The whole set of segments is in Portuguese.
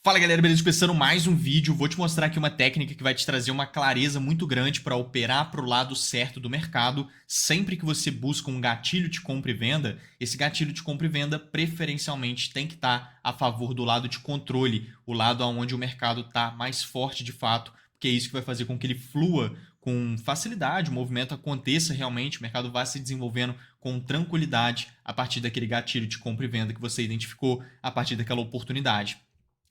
Fala galera, beleza? Começando mais um vídeo, vou te mostrar aqui uma técnica que vai te trazer uma clareza muito grande para operar para o lado certo do mercado. Sempre que você busca um gatilho de compra e venda, esse gatilho de compra e venda preferencialmente tem que estar a favor do lado de controle, o lado onde o mercado está mais forte de fato, porque é isso que vai fazer com que ele flua com facilidade, o movimento aconteça realmente, o mercado vá se desenvolvendo com tranquilidade a partir daquele gatilho de compra e venda que você identificou, a partir daquela oportunidade.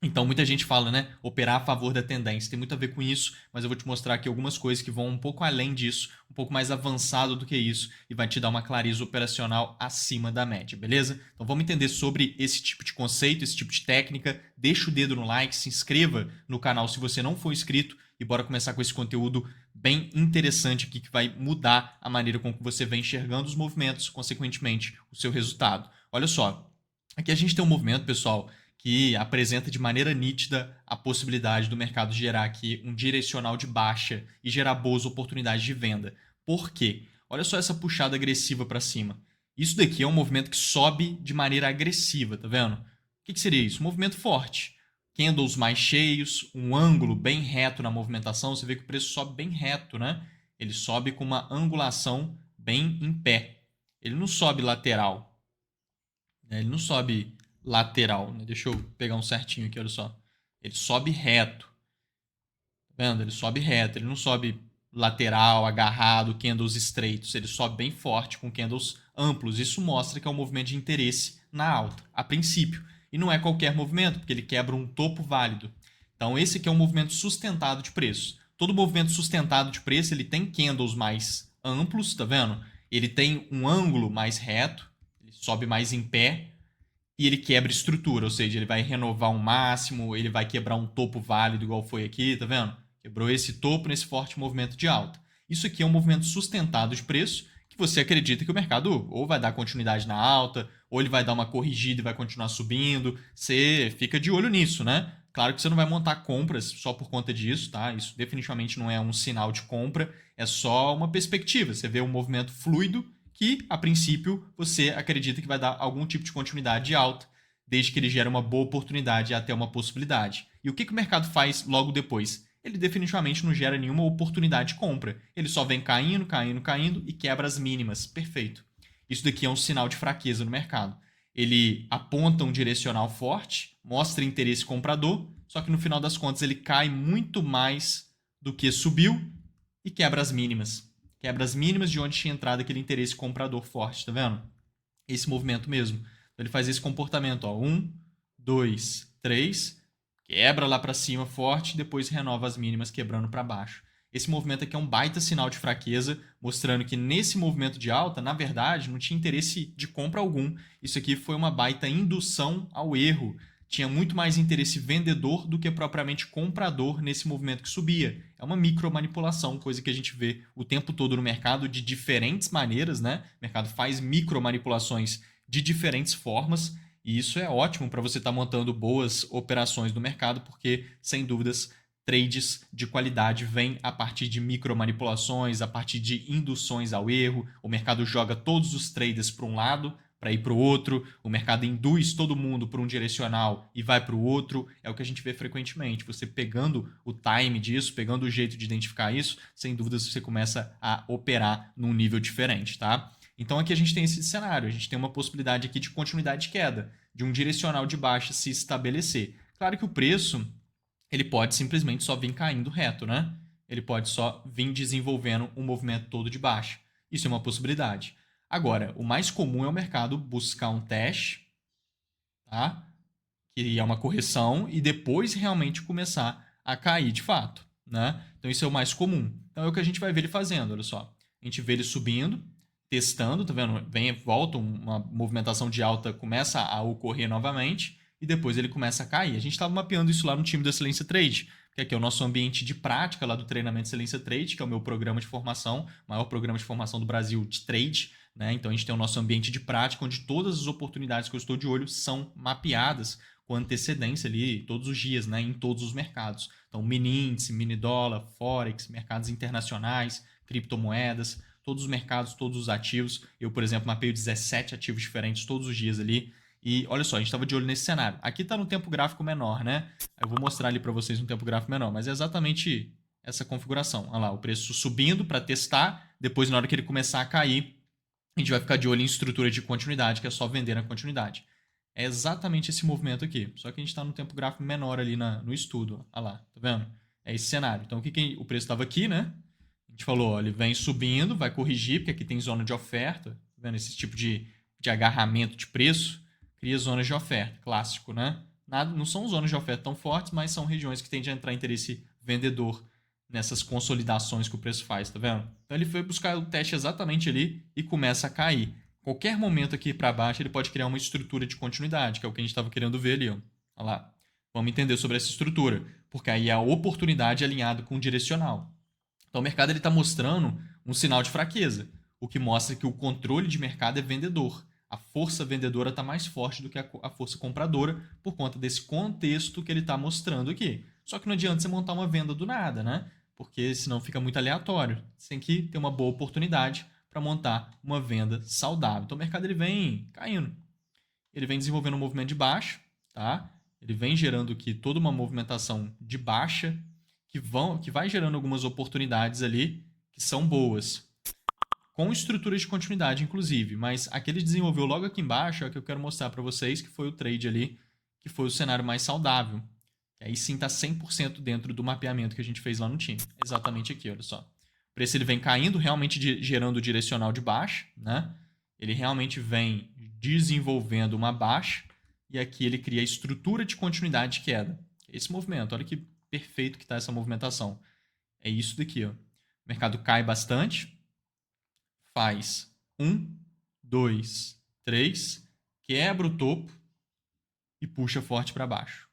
Então, muita gente fala, né? Operar a favor da tendência. Tem muito a ver com isso, mas eu vou te mostrar aqui algumas coisas que vão um pouco além disso, um pouco mais avançado do que isso, e vai te dar uma clareza operacional acima da média, beleza? Então, vamos entender sobre esse tipo de conceito, esse tipo de técnica. Deixa o dedo no like, se inscreva no canal se você não for inscrito, e bora começar com esse conteúdo bem interessante aqui que vai mudar a maneira com que você vem enxergando os movimentos, consequentemente, o seu resultado. Olha só, aqui a gente tem um movimento, pessoal, que apresenta de maneira nítida a possibilidade do mercado gerar aqui um direcional de baixa e gerar boas oportunidades de venda. Por quê? Olha só essa puxada agressiva para cima. Isso daqui é um movimento que sobe de maneira agressiva, tá vendo? O que seria isso? Um movimento forte. Candles mais cheios, um ângulo bem reto na movimentação. Você vê que o preço sobe bem reto, né? Ele sobe com uma angulação bem em pé. Ele não sobe lateral, né? Ele não sobe lateral, né? Deixa eu pegar um certinho aqui, olha só. Ele sobe reto. Tá vendo? Ele sobe reto, ele não sobe lateral, agarrado, candles estreitos. Ele sobe bem forte com candles amplos. Isso mostra que é um movimento de interesse na alta, a princípio. E não é qualquer movimento, porque ele quebra um topo válido. Então esse aqui é um movimento sustentado de preço. Todo movimento sustentado de preço, ele tem candles mais amplos, tá vendo? Ele tem um ângulo mais reto, ele sobe mais em pé, e ele quebra estrutura, ou seja, ele vai renovar um máximo, ele vai quebrar um topo válido, igual foi aqui, tá vendo? Quebrou esse topo nesse forte movimento de alta. Isso aqui é um movimento sustentado de preço, que você acredita que o mercado ou vai dar continuidade na alta, ou ele vai dar uma corrigida e vai continuar subindo. Você fica de olho nisso, né? Claro que você não vai montar compras só por conta disso, tá? Isso definitivamente não é um sinal de compra, é só uma perspectiva. Você vê um movimento fluido que, a princípio, você acredita que vai dar algum tipo de continuidade alta, desde que ele gere uma boa oportunidade até uma possibilidade. E o que o mercado faz logo depois? Ele definitivamente não gera nenhuma oportunidade de compra. Ele só vem caindo, caindo, caindo e quebra as mínimas. Perfeito. Isso daqui é um sinal de fraqueza no mercado. Ele aponta um direcional forte, mostra interesse comprador, só que no final das contas ele cai muito mais do que subiu e quebra as mínimas. Quebra as mínimas de onde tinha entrado aquele interesse comprador forte, tá vendo? Esse movimento mesmo. Então ele faz esse comportamento, ó. 1, 2, 3, quebra lá para cima forte, depois renova as mínimas quebrando para baixo. Esse movimento aqui é um baita sinal de fraqueza, mostrando que nesse movimento de alta, na verdade, não tinha interesse de compra algum. Isso aqui foi uma baita indução ao erro. Tinha muito mais interesse vendedor do que propriamente comprador nesse movimento que subia. É uma micromanipulação, coisa que a gente vê o tempo todo no mercado de diferentes maneiras, né? O mercado faz micromanipulações de diferentes formas, e isso é ótimo para você estar montando boas operações no mercado, porque, sem dúvidas, trades de qualidade vêm a partir de micromanipulações, a partir de induções ao erro. O mercado joga todos os traders para um lado, para ir para o outro, o mercado induz todo mundo para um direcional e vai para o outro. É o que a gente vê frequentemente. Você pegando o time disso, pegando o jeito de identificar isso, sem dúvidas você começa a operar num nível diferente, tá? Então aqui a gente tem esse cenário, a gente tem uma possibilidade aqui de continuidade de queda, de um direcional de baixa se estabelecer. Claro que o preço, ele pode simplesmente só vir caindo reto, né? Ele pode só vir desenvolvendo um movimento todo de baixa. Isso é uma possibilidade. Agora, o mais comum é o mercado buscar um teste, tá? Que é uma correção, e depois realmente começar a cair de fato, né? Então isso é o mais comum. Então é o que a gente vai ver ele fazendo, olha só. A gente vê ele subindo, testando, tá vendo? Vem, volta, uma movimentação de alta começa a ocorrer novamente, e depois ele começa a cair. A gente estava mapeando isso lá no time do Excelência Trade, que aqui é o nosso ambiente de prática lá do treinamento Excelência Trade, que é o meu programa de formação, o maior programa de formação do Brasil de trade, né? Então a gente tem o nosso ambiente de prática, onde todas as oportunidades que eu estou de olho são mapeadas com antecedência ali todos os dias, né, em todos os mercados. Então, mini índice, mini dólar, forex, mercados internacionais, criptomoedas, todos os mercados, todos os ativos. Eu, por exemplo, mapeio 17 ativos diferentes todos os dias ali. E olha só, a gente estava de olho nesse cenário. Aqui está no tempo gráfico menor, né? Eu vou mostrar ali para vocês um tempo gráfico menor, mas é exatamente essa configuração. Olha lá, o preço subindo para testar, depois na hora que ele começar a cair, a gente vai ficar de olho em estrutura de continuidade, que é só vender na continuidade. É exatamente esse movimento aqui, só que a gente está no tempo gráfico menor ali no estudo. Olha lá, tá vendo? É esse cenário. Então, o preço estava aqui, né? A gente falou, ó, ele vem subindo, vai corrigir, porque aqui tem zona de oferta. Tá vendo? Esse tipo de agarramento de preço cria zonas de oferta, clássico, né? Não são zonas de oferta tão fortes, mas são regiões que tendem a entrar interesse vendedor nessas consolidações que o preço faz, tá vendo? Então ele foi buscar o teste exatamente ali e começa a cair. Qualquer momento aqui para baixo ele pode criar uma estrutura de continuidade, que é o que a gente estava querendo ver ali, ó. Olha lá. Vamos entender sobre essa estrutura, porque aí é a oportunidade alinhada com o direcional. Então o mercado está mostrando um sinal de fraqueza, o que mostra que o controle de mercado é vendedor. A força vendedora está mais forte do que a força compradora por conta desse contexto que ele está mostrando aqui. Só que não adianta você montar uma venda do nada, né? Porque senão fica muito aleatório. Você tem que ter uma boa oportunidade para montar uma venda saudável. Então o mercado ele vem caindo. Ele vem desenvolvendo um movimento de baixa, tá? Ele vem gerando aqui toda uma movimentação de baixa que vai gerando algumas oportunidades ali que são boas. Com estruturas de continuidade, inclusive. Mas a que ele desenvolveu logo aqui embaixo é o que eu quero mostrar para vocês, que foi o trade ali, que foi o cenário mais saudável. E aí sim está 100% dentro do mapeamento que a gente fez lá no time. Exatamente aqui, olha só. O preço ele vem caindo, realmente gerando o direcional de baixa, né? Ele realmente vem desenvolvendo uma baixa e aqui ele cria a estrutura de continuidade de queda. Esse movimento, olha que perfeito que está essa movimentação. É isso daqui, ó. O mercado cai bastante, faz 1, 2, 3, quebra o topo e puxa forte para baixo.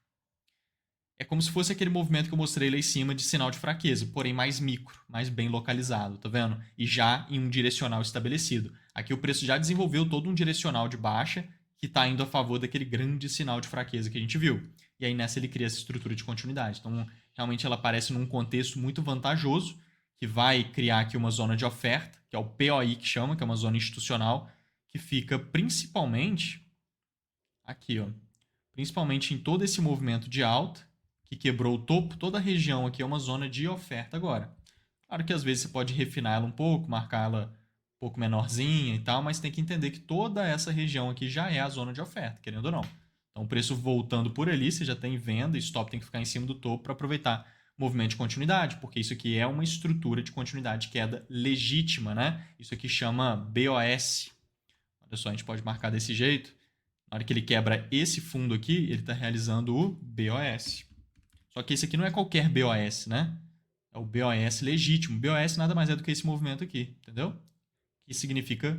É como se fosse aquele movimento que eu mostrei lá em cima de sinal de fraqueza, porém mais micro, mais bem localizado, tá vendo? E já em um direcional estabelecido. Aqui o preço já desenvolveu todo um direcional de baixa que está indo a favor daquele grande sinal de fraqueza que a gente viu. E aí nessa ele cria essa estrutura de continuidade. Então realmente ela aparece num contexto muito vantajoso, que vai criar aqui uma zona de oferta, que é o POI que chama, que é uma zona institucional, que fica principalmente aqui, ó. Principalmente em todo esse movimento de alta, que quebrou o topo, toda a região aqui é uma zona de oferta agora. Claro que às vezes você pode refinar ela um pouco, marcar ela um pouco menorzinha e tal, mas tem que entender que toda essa região aqui já é a zona de oferta, querendo ou não. Então o preço voltando por ali, você já tem venda, stop tem que ficar em cima do topo para aproveitar o movimento de continuidade, porque isso aqui é uma estrutura de continuidade de queda legítima, né? Isso aqui chama BOS. Olha só, a gente pode marcar desse jeito. Na hora que ele quebra esse fundo aqui, ele está realizando o BOS. Só que esse aqui não é qualquer BOS, né? É o BOS legítimo. BOS nada mais é do que esse movimento aqui, entendeu? Que significa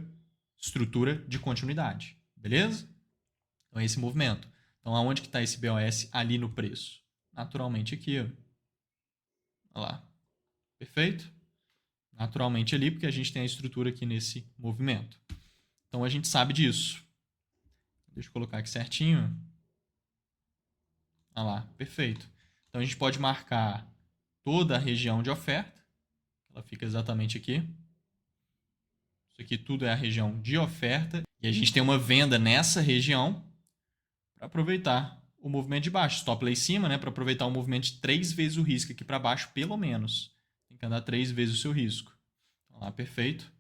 estrutura de continuidade, beleza? Então é esse movimento. Então aonde que está esse BOS? Ali no preço. Naturalmente aqui, ó. Olha lá. Perfeito? Naturalmente ali, porque a gente tem a estrutura aqui nesse movimento. Então a gente sabe disso. Deixa eu colocar aqui certinho. Olha lá, perfeito. Então a gente pode marcar toda a região de oferta. Ela fica exatamente aqui. Isso aqui tudo é a região de oferta. E a gente tem uma venda nessa região para aproveitar o movimento de baixo. Stop lá em cima, né? Para aproveitar o movimento de 3 vezes o risco aqui para baixo, pelo menos. Tem que andar 3 vezes o seu risco. Então, lá, perfeito.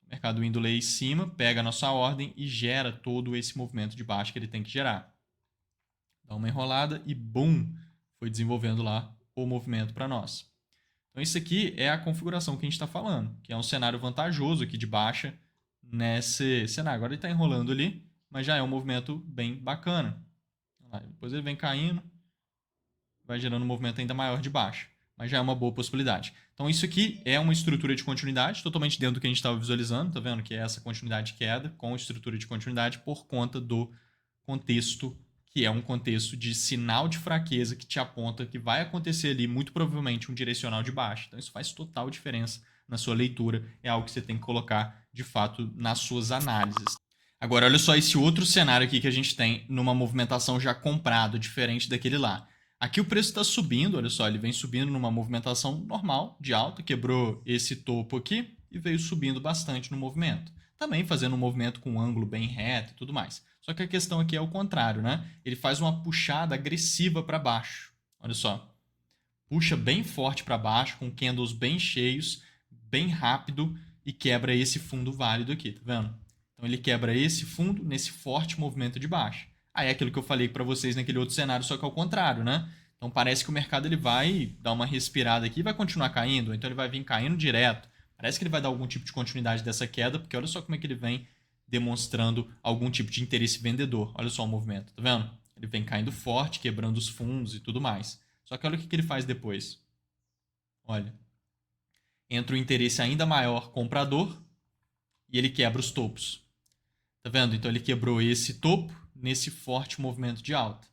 O mercado indo lá em cima, pega a nossa ordem e gera todo esse movimento de baixo que ele tem que gerar. Dá uma enrolada e bum, foi desenvolvendo lá o movimento para nós. Então isso aqui é a configuração que a gente está falando, que é um cenário vantajoso aqui de baixa nesse cenário. Agora ele está enrolando ali, mas já é um movimento bem bacana. Depois ele vem caindo, vai gerando um movimento ainda maior de baixa, mas já é uma boa possibilidade. Então isso aqui é uma estrutura de continuidade, totalmente dentro do que a gente estava visualizando, tá vendo? Que é essa continuidade de queda com estrutura de continuidade por conta do contexto, que é um contexto de sinal de fraqueza que te aponta que vai acontecer ali, muito provavelmente, um direcional de baixa. Então isso faz total diferença na sua leitura, é algo que você tem que colocar, de fato, nas suas análises. Agora, olha só esse outro cenário aqui que a gente tem numa movimentação já comprado, diferente daquele lá. Aqui o preço está subindo, olha só, ele vem subindo numa movimentação normal, de alta, quebrou esse topo aqui e veio subindo bastante no movimento. Também fazendo um movimento com um ângulo bem reto e tudo mais. Só que a questão aqui é o contrário, né? Ele faz uma puxada agressiva para baixo. Olha só. Puxa bem forte para baixo, com candles bem cheios, bem rápido e quebra esse fundo válido aqui, tá vendo? Então ele quebra esse fundo nesse forte movimento de baixa. Aí é aquilo que eu falei para vocês naquele outro cenário, só que ao contrário, né? Então parece que o mercado ele vai dar uma respirada aqui e vai continuar caindo, então ele vai vir caindo direto. Parece que ele vai dar algum tipo de continuidade dessa queda, porque olha só como é que ele vem demonstrando algum tipo de interesse vendedor. Olha só o movimento, tá vendo? Ele vem caindo forte, quebrando os fundos e tudo mais. Só que olha o que ele faz depois. Olha. Entra um interesse ainda maior comprador e ele quebra os topos. Tá vendo? Então ele quebrou esse topo nesse forte movimento de alta.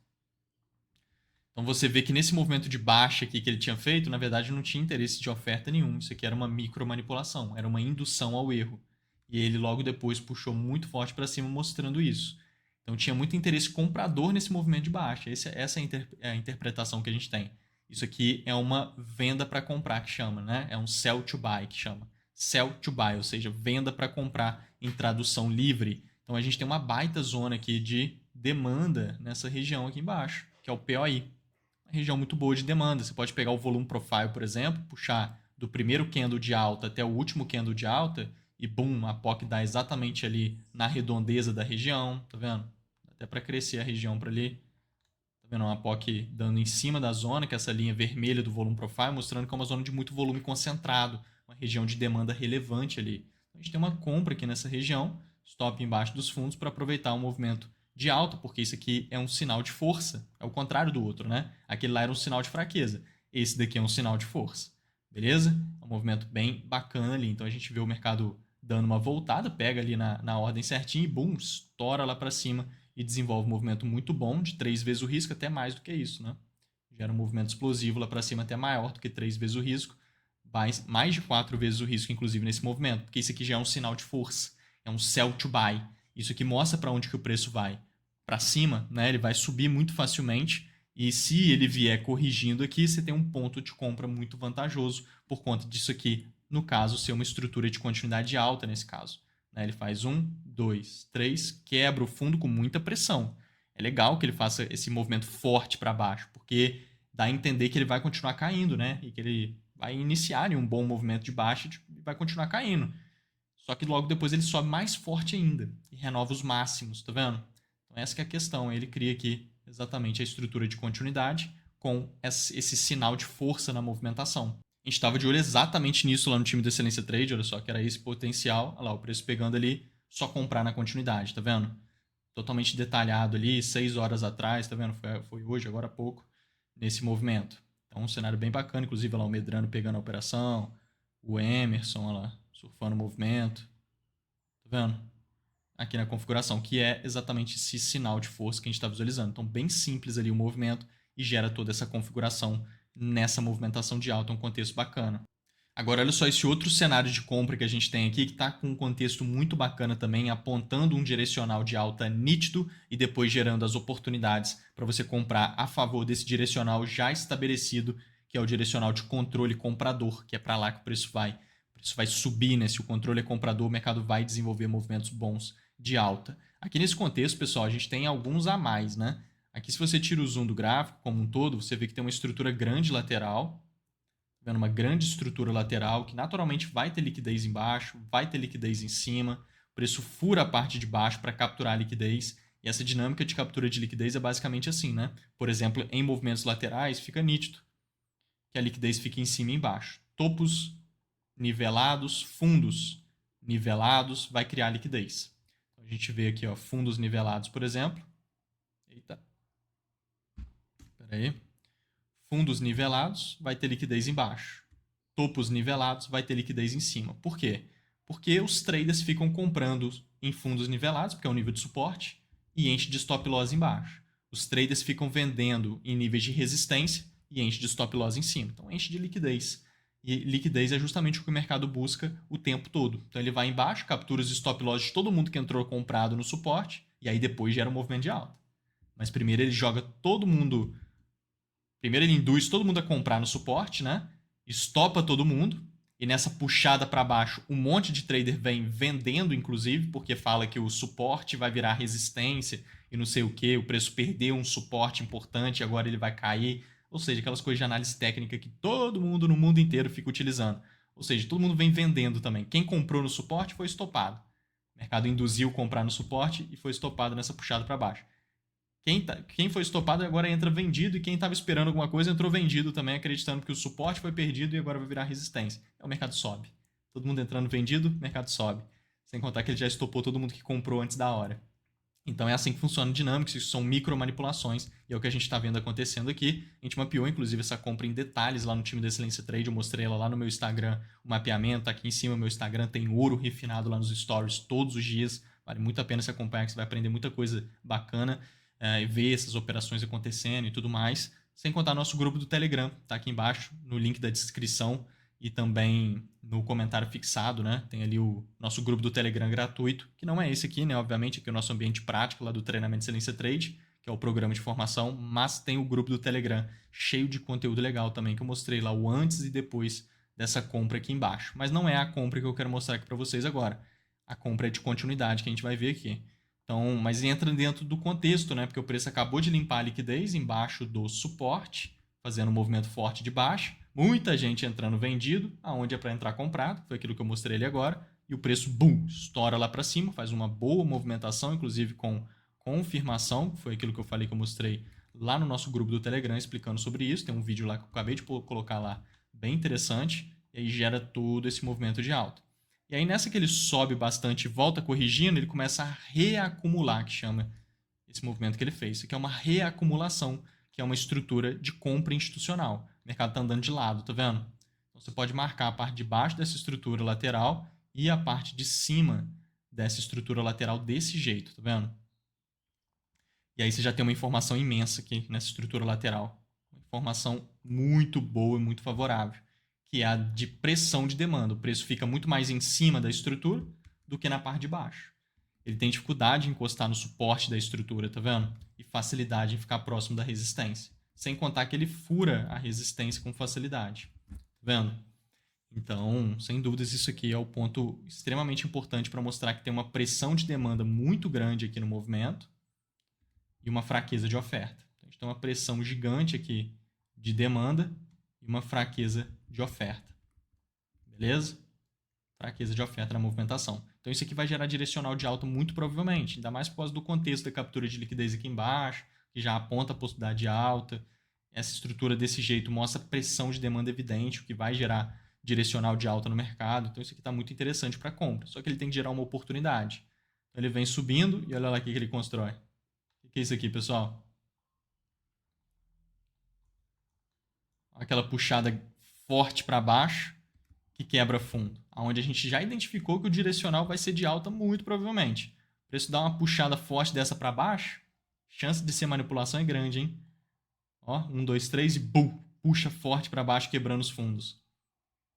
Então você vê que nesse movimento de baixa aqui que ele tinha feito, na verdade não tinha interesse de oferta nenhum. Isso aqui era uma micromanipulação, era uma indução ao erro. E ele logo depois puxou muito forte para cima mostrando isso. Então tinha muito interesse comprador nesse movimento de baixa. Essa é a interpretação que a gente tem. Isso aqui é uma venda para comprar que chama, né? É um sell to buy que chama. Sell to buy, ou seja, venda para comprar em tradução livre. Então a gente tem uma baita zona aqui de demanda nessa região aqui embaixo, que é o POI. Uma região muito boa de demanda. Você pode pegar o volume profile, por exemplo, puxar do primeiro candle de alta até o último candle de alta e boom, a POC dá exatamente ali na redondeza da região, tá vendo? Até para crescer a região para ali. Tá vendo? Uma POC dando em cima da zona, que é essa linha vermelha do volume profile, mostrando que é uma zona de muito volume concentrado, uma região de demanda relevante ali. Então, a gente tem uma compra aqui nessa região, stop embaixo dos fundos para aproveitar o movimento de alta, porque isso aqui é um sinal de força, é o contrário do outro, né? Aquele lá era um sinal de fraqueza, esse daqui é um sinal de força, beleza? É um movimento bem bacana ali, então a gente vê o mercado dando uma voltada, pega ali na ordem certinho e boom, estoura lá para cima e desenvolve um movimento muito bom, de 3 vezes o risco, até mais do que isso, né? Gera um movimento explosivo lá para cima, até maior do que 3 vezes o risco, mais de 4 vezes o risco, inclusive, nesse movimento, porque isso aqui já é um sinal de força, é um sell to buy. Isso aqui mostra para onde que o preço vai. Para cima, né? Ele vai subir muito facilmente e se ele vier corrigindo aqui, você tem um ponto de compra muito vantajoso por conta disso aqui, no caso, ser uma estrutura de continuidade alta nesse caso. Ele faz 1, 2, 3, quebra o fundo com muita pressão. É legal que ele faça esse movimento forte para baixo, porque dá a entender que ele vai continuar caindo, né? E que ele vai iniciar um bom movimento de baixa e vai continuar caindo. Só que logo depois ele sobe mais forte ainda e renova os máximos, tá vendo? Então essa que é a questão. Ele cria aqui exatamente a estrutura de continuidade com esse sinal de força na movimentação. A gente estava de olho exatamente nisso lá no time do Excelência Trade, olha só, que era esse potencial. Olha lá, o preço pegando ali, só comprar na continuidade, tá vendo? Totalmente detalhado ali, 6 horas atrás, tá vendo? Foi hoje, agora há pouco, nesse movimento. Então um cenário bem bacana, inclusive olha lá o Medrano pegando a operação, o Emerson, olha lá, surfando o movimento. Tá vendo? Aqui na configuração, que é exatamente esse sinal de força que a gente está visualizando. Então, bem simples ali o movimento e gera toda essa configuração nessa movimentação de alta, um contexto bacana. Agora, olha só esse outro cenário de compra que a gente tem aqui, que está com um contexto muito bacana também, apontando um direcional de alta nítido e depois gerando as oportunidades para você comprar a favor desse direcional já estabelecido, que é o direcional de controle comprador, que é para lá que o preço vai. O preço vai subir, né? Se o controle é comprador, o mercado vai desenvolver movimentos bons de alta. Aqui nesse contexto, pessoal, a gente tem alguns a mais, né? Aqui, se você tira o zoom do gráfico como um todo, você vê que tem uma estrutura grande lateral, vendo uma grande estrutura lateral que naturalmente vai ter liquidez embaixo, vai ter liquidez em cima, o preço fura a parte de baixo para capturar a liquidez, e essa dinâmica de captura de liquidez é basicamente assim, né? Por exemplo, em movimentos laterais fica nítido que a liquidez fica em cima e embaixo. Topos nivelados, fundos nivelados, vai criar liquidez. Então, a gente vê aqui, ó, fundos nivelados, por exemplo. Eita. Espera aí. Fundos nivelados, vai ter liquidez embaixo. Topos nivelados, vai ter liquidez em cima. Por quê? Porque os traders ficam comprando em fundos nivelados, porque é o nível de suporte, e enche de stop loss embaixo. Os traders ficam vendendo em níveis de resistência e enche de stop loss em cima. Então, enche de liquidez. E liquidez é justamente o que o mercado busca o tempo todo. Então, ele vai embaixo, captura os stop loss de todo mundo que entrou comprado no suporte, e aí depois gera um movimento de alta. Mas primeiro ele joga todo mundo... Primeiro ele induz todo mundo a comprar no suporte, né? Estopa todo mundo, e nessa puxada para baixo, um monte de trader vem vendendo, inclusive, porque fala que o suporte vai virar resistência e não sei o que, o preço perdeu um suporte importante, agora ele vai cair. Ou seja, aquelas coisas de análise técnica que todo mundo no mundo inteiro fica utilizando. Ou seja, todo mundo vem vendendo também. Quem comprou no suporte foi estopado. O mercado induziu comprar no suporte e foi estopado nessa puxada para baixo. Quem foi estopado agora entra vendido, e quem estava esperando alguma coisa entrou vendido também, acreditando que o suporte foi perdido e agora vai virar resistência. O mercado sobe. Todo mundo entrando vendido, o mercado sobe. Sem contar que ele já estopou todo mundo que comprou antes da hora. Então é assim que funciona o Dynamics, isso são micro manipulações, e é o que a gente está vendo acontecendo aqui. A gente mapeou, inclusive, essa compra em detalhes lá no time da Excelência Trade, eu mostrei ela lá no meu Instagram, o mapeamento, aqui em cima, meu Instagram tem ouro refinado lá nos stories todos os dias, vale muito a pena se acompanhar, que você vai aprender muita coisa bacana, e ver essas operações acontecendo e tudo mais, sem contar nosso grupo do Telegram, tá aqui embaixo, no link da descrição, e também no comentário fixado, né? Tem ali o nosso grupo do Telegram gratuito, que não é esse aqui, né? Obviamente, aqui é o nosso ambiente prático lá do Treinamento de Excelência Trade, que é o programa de formação, mas tem o grupo do Telegram cheio de conteúdo legal também, que eu mostrei lá o antes e depois dessa compra aqui embaixo. Mas não é a compra que eu quero mostrar aqui para vocês agora. A compra é de continuidade que a gente vai ver aqui. Então, mas entra dentro do contexto, né? Porque o preço acabou de limpar a liquidez embaixo do suporte, fazendo um movimento forte de baixa. Muita gente entrando vendido, aonde é para entrar comprado, foi aquilo que eu mostrei ali agora, e o preço, boom, estoura lá para cima, faz uma boa movimentação, inclusive com confirmação, foi aquilo que eu falei que eu mostrei lá no nosso grupo do Telegram explicando sobre isso, tem um vídeo lá que eu acabei de colocar lá, bem interessante, e aí gera todo esse movimento de alta. E aí nessa que ele sobe bastante e volta corrigindo, ele começa a reacumular, que chama esse movimento que ele fez. Isso aqui é uma reacumulação, que é uma estrutura de compra institucional. O mercado está andando de lado, tá vendo? Então você pode marcar a parte de baixo dessa estrutura lateral e a parte de cima dessa estrutura lateral desse jeito, tá vendo? E aí você já tem uma informação imensa aqui nessa estrutura lateral. Uma informação muito boa e muito favorável, que é a de pressão de demanda. O preço fica muito mais em cima da estrutura do que na parte de baixo. Ele tem dificuldade em encostar no suporte da estrutura, tá vendo? E facilidade em ficar próximo da resistência. Sem contar que ele fura a resistência com facilidade. Tá vendo? Então, sem dúvidas, isso aqui é o ponto extremamente importante para mostrar que tem uma pressão de demanda muito grande aqui no movimento e uma fraqueza de oferta. Então, a gente tem uma pressão gigante aqui de demanda e uma fraqueza de oferta. Beleza? Fraqueza de oferta na movimentação. Então isso aqui vai gerar direcional de alta muito provavelmente, ainda mais por causa do contexto da captura de liquidez aqui embaixo, que já aponta a possibilidade de alta. Essa estrutura desse jeito mostra pressão de demanda evidente, o que vai gerar direcional de alta no mercado. Então isso aqui está muito interessante para compra, só que ele tem que gerar uma oportunidade. Então ele vem subindo e olha lá o que ele constrói. O que é isso aqui, pessoal? Aquela puxada forte para baixo que quebra fundo, onde a gente já identificou que o direcional vai ser de alta muito provavelmente. O preço dá uma puxada forte dessa para baixo, chance de ser manipulação é grande, hein? Ó, 1, 2, 3 e bum, puxa forte para baixo quebrando os fundos.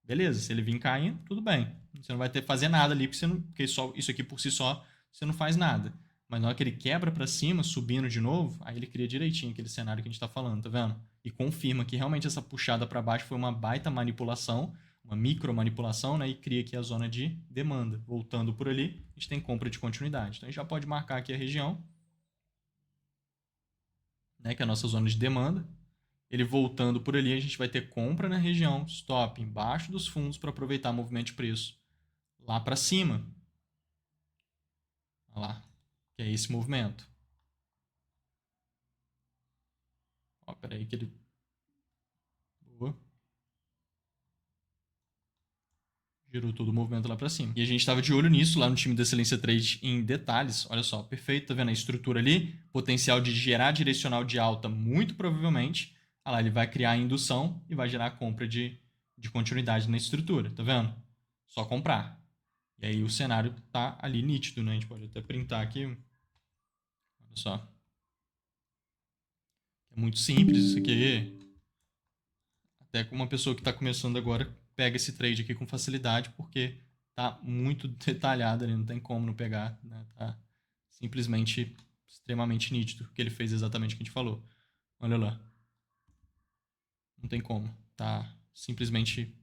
Beleza, se ele vir caindo, tudo bem. Você não vai ter que fazer nada ali, porque só, isso aqui por si só você não faz nada. Mas na hora que ele quebra para cima, subindo de novo, aí ele cria direitinho aquele cenário que a gente está falando, tá vendo? E confirma que realmente essa puxada para baixo foi uma baita manipulação, uma micro manipulação, né? E cria aqui a zona de demanda. Voltando por ali, a gente tem compra de continuidade. Então a gente já pode marcar aqui a região, né? Que é a nossa zona de demanda. Ele voltando por ali, a gente vai ter compra na região, stop embaixo dos fundos para aproveitar o movimento de preço lá para cima. Olha lá, que é esse movimento. Ó, peraí que ele... Boa. Girou todo o movimento lá para cima. E a gente estava de olho nisso lá no time da Excelência Trade em detalhes. Olha só, perfeito, tá vendo a estrutura ali? Potencial de gerar direcional de alta muito provavelmente. Olha lá, ele vai criar a indução e vai gerar a compra de continuidade na estrutura, tá vendo? Só comprar. E aí o cenário tá ali nítido, né? A gente pode até printar aqui. Olha só. É muito simples isso aqui. Até com uma pessoa que está começando agora pega esse trade aqui com facilidade, porque tá muito detalhado ali, não tem como não pegar, né? Tá simplesmente extremamente nítido, que ele fez exatamente o que a gente falou. Olha lá. Não tem como. Tá simplesmente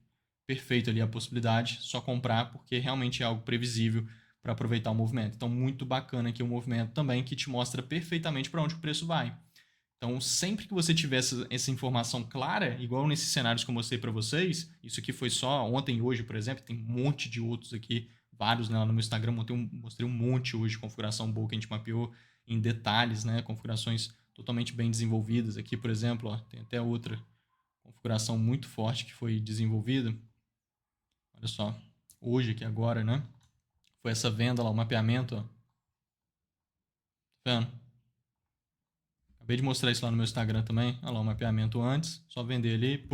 perfeito ali a possibilidade, só comprar porque realmente é algo previsível para aproveitar o movimento. Então, muito bacana aqui o movimento também que te mostra perfeitamente para onde o preço vai. Então, sempre que você tiver essa informação clara, igual nesses cenários que eu mostrei para vocês, isso aqui foi só ontem e hoje, por exemplo, tem um monte de outros aqui, vários, né, lá no meu Instagram, mostrei um monte hoje de configuração boa que a gente mapeou em detalhes, né, configurações totalmente bem desenvolvidas. Aqui, por exemplo, ó, tem até outra configuração muito forte que foi desenvolvida. Olha só, hoje aqui agora, né, foi essa venda lá, o mapeamento, ó, tá vendo? Acabei de mostrar isso lá no meu Instagram também. Olha lá, o mapeamento antes, só vender ali,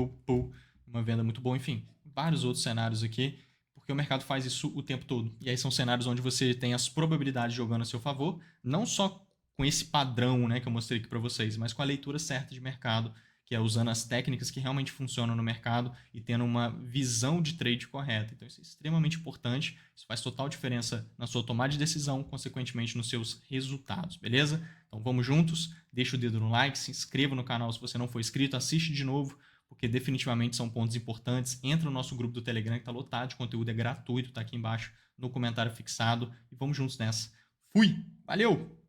uma venda muito boa. Enfim, vários outros cenários aqui, porque o mercado faz isso o tempo todo. E aí são cenários onde você tem as probabilidades jogando a seu favor, não só com esse padrão, né, que eu mostrei aqui para vocês, mas com a leitura certa de mercado, que é usando as técnicas que realmente funcionam no mercado e tendo uma visão de trade correta. Então isso é extremamente importante, isso faz total diferença na sua tomada de decisão, consequentemente nos seus resultados, beleza? Então vamos juntos, deixa o dedo no like, se inscreva no canal se você não for inscrito, assiste de novo, porque definitivamente são pontos importantes. Entra no nosso grupo do Telegram que está lotado de conteúdo, é gratuito, está aqui embaixo no comentário fixado. E vamos juntos nessa. Fui! Valeu!